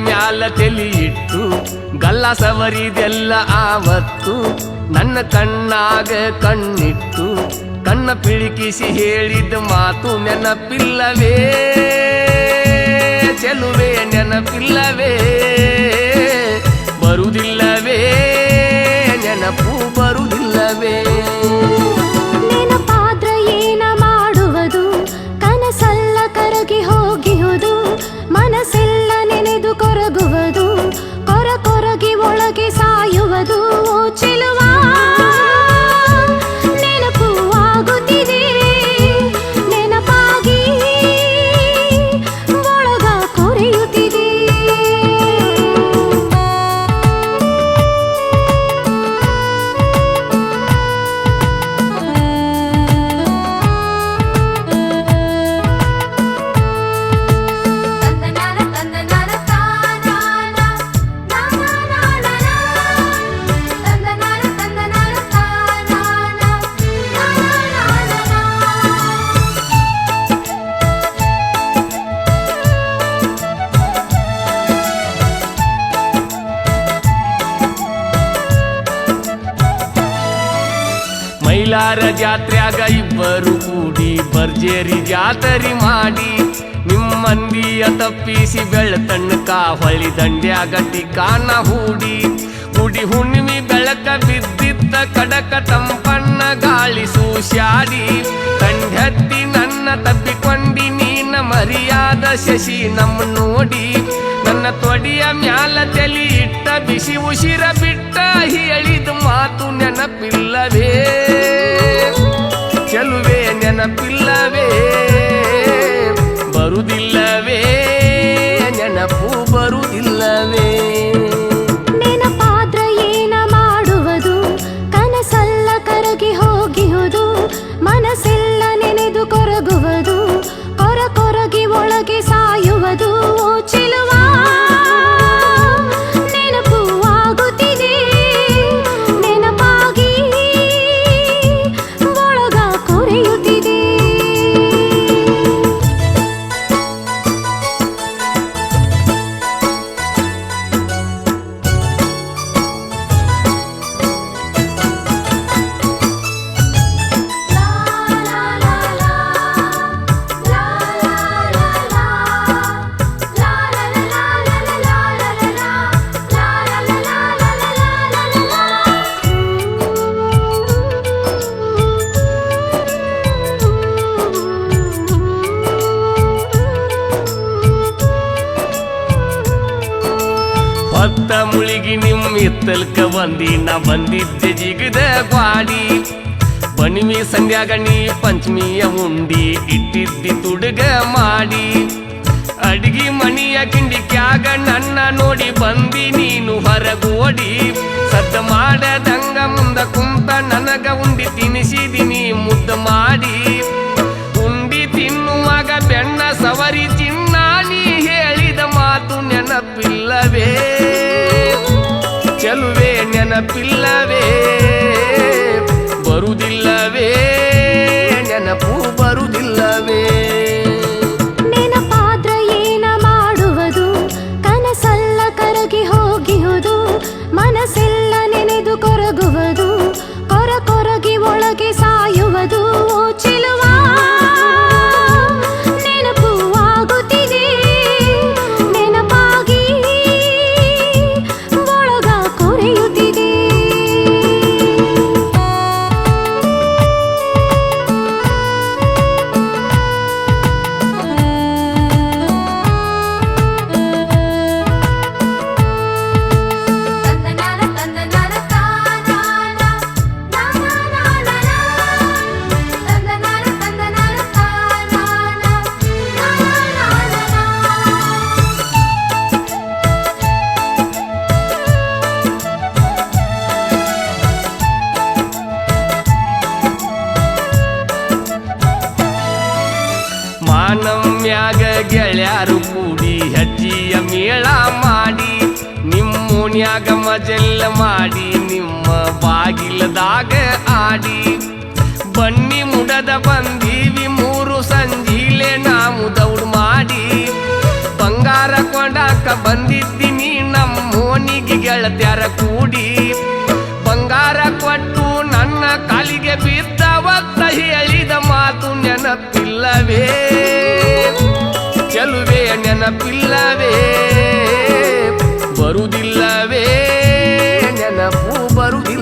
ಮ್ಯಾಲ ತಲಿ ಇಟ್ಟು ಗಲ್ಲ ಸವರಿದೆಲ್ಲ ಆವತ್ತು ನನ್ನ ಕಣ್ಣಾಗ ಕಣ್ಣಿಟ್ಟು ಕಣ್ಣ ಪಿಳಿಕಿಸಿ ಹೇಳಿದ ಮಾತು ನೆನಪಿಲ್ಲವೇ ಚೆಲುವೆ ನೆನಪಿಲ್ಲವೇ ಬರುವುದಿಲ್ಲವೇ ನೆನಪು ಬರುವುದಿಲ್ಲವೇ ನೆನಪಾದ್ರ ಏನ ಮಾಡುವುದು ಕನಸಲ್ಲ ಕರಗಿ ಹೋಗಿಹುದು ಮನಸ್ಸೆಲ್ಲ ನೆನೆದು ಕೊರಗುವುದು ಕೊರಗಿ ಒಳಗೆ ಸಾಯುವುದು ಚೆಲುವ ನೆನಪು ಆಗುತ್ತಿದೆ ನೆನಪಾಗಿ ಒಳಗ ಕೊರೆಯುತ್ತಿದೆ ಮೈಲಾರ ಜಾತ್ರ್ಯಾಗ ಇಬ್ಬರು ಕೂಡಿ ಭರ್ಜೇರಿ ಜಾತರಿ ಮಾಡಿ ನಿಮ್ಮಂದಿಯ ತಪ್ಪಿಸಿ ಬೆಳತಣ್ಣಕ ಹೊಳಿ ದಂಡ್ಯಾಗ ಟಿಕಾನ ಹೂಡಿ ಗುಡಿ ಹುಣ್ಣಿಮೆ ಬೆಳಕ ಬಿದ್ದಿತ್ತ ಕಡಕ ತಂಪಣ್ಣ ಗಾಳಿ ಸೂಸ್ಯಾಡಿ ಕಂಡತ್ತಿ ನನ್ನ ತಪ್ಪಿಕೊಂಡಿ ನೀನ ಮರಿಯಾದ ಶಶಿ ನಮ್ಮ ನೋಡಿ ನನ್ನ ತೊಡಿಯ ಮ್ಯಾಲ ತಲಿ ಇಟ್ಟ ಬಿಸಿ ಉಸಿರ ಬಿಟ್ಟ ಹೇಳಿದ ಮಾತು ನೆನಪಿಲ್ಲವೇ ಚೆಲುವೆ ನೆನಪಿಲ್ಲವೇ ಬರುವುದಿಲ್ಲವೇ ನೆನಪು ಬರುವುದಿಲ್ಲವೇ ನೆನಪಾದ್ರ ಏನ ಮಾಡುವುದು ಕನಸಲ್ಲ ಕರಗಿ ಹೋಗಿಹುದು ಮನಸ್ಸೆಲ್ಲ ನೆನೆದು ಕೊರಗುವುದು ಕೊರಗಿ ಒಳಗೆ ಸಾಯುವುದು ಚೆಲುವ ನೆನಪು ಆಗುತ್ತಿದೆ ನೆನಪಾಗಿ ಒಳಗ ಕೊರೆಯುತ್ತಿದೆ ಹೊತ್ತ ಮುಳಿಗಿ ನಿಮ್ಮ ಇತ್ತಲ್ಕ ಬಂದಿನ ಬಂದಿದ್ದೆ ಜಿಗದ ಗ್ವಾಡಿ ಬಣಿಮಿ ಸಂಧ್ಯಾಗ ನೀ ಪಂಚಮಿಯ ಉಂಡಿ ಇಟ್ಟಿದ್ದಿ ತುಡುಗ ಮಾಡಿ ಅಡಿಗೆ ಮಣಿಯ ಕಿಂಡಿಕ್ಯಾಗ ನನ್ನ ನೋಡಿ ಬಂದಿ ನೀನು ಹೊರಗೋಡಿ ಸದ್ದ ಮಾಡದಂಗ ಮುಂದ ಕುಂತ ನನಗ ಉಂಡಿ ತಿನಿಸಿದಿನಿ ಮುದ್ದ ಮಾಡಿ ಉಂಡಿ ತಿನ್ನುವಾಗ ಬೆಣ್ಣ ಸವರಿ ಚಿನ್ನ ನೀ ಹೇಳಿದ ಮಾತು ನೆನಪಿಲ್ಲವೇ ಚೆಲುವೆ ನೆನಪಿಲ್ಲವೇ ಬರುವುದಿಲ್ಲವೇ ನೆನಪು ಬರುವುದಿಲ್ಲವೇ ನೆನಪಾದ್ರ ಏನ ಮಾಡುವುದು ಕನಸಲ್ಲ ಕರಗಿ ಹೋಗಿಹುದು ಮನಸ್ಸೆಲ್ಲ ನೆನೆದು ಕೊರಗುವುದು ಕೊರಗಿ ಒಳಗೆ ಸಾಯುವುದು ಚೆಲುವ ನೆನಪು ಆಗುತ್ತಿದೆ ನೆನಪಾಗಿ ಒಳಗ ಕೊರೆಯುತ್ತಿದೆ ಮಾನಮ್ಯಾಗ ಗೆಳ್ಯಾರು ಕೂಡಿ ಹೆಜ್ಜಿಯ ಮೇಳ ಮಾಡಿ ನಿಮ್ಮೋನ್ಯಾಗ ಮಜೆಲ್ಲ ಮಾಡಿ ನಿಮ್ಮ ಬಾಗಿಲದಾಗ ಆಡಿ ಬನ್ನಿ ಮುಡದ ಬಂದೀವಿ ಮೂರು ಸಂಜೀಲೆ ನಾವು ದೌಡ್ ಮಾಡಿ ಬಂಗಾರ ಕೊಂಡಾಕ ಬಂದಿದ್ದೀನಿ ನಮ್ಮೋನಿಗೆ ಗೆಳತ್ಯಾರ ಕೂಡಿ ಬಂಗಾರ ಕೊಟ್ಟು ನನ್ನ ಕಾಲಿಗೆ ಬಿದ್ದವತ್ತ ಹೇಳಿದ ಮಾತು ನೆನಪಿಲ್ಲವೇ ಚೆಲುವೆ ನೆನಪಿಲ್ಲವೇ ಬರುವುದಿಲ್ಲವೇ ನೆನಪು ಬರುವುದಿಲ್ಲ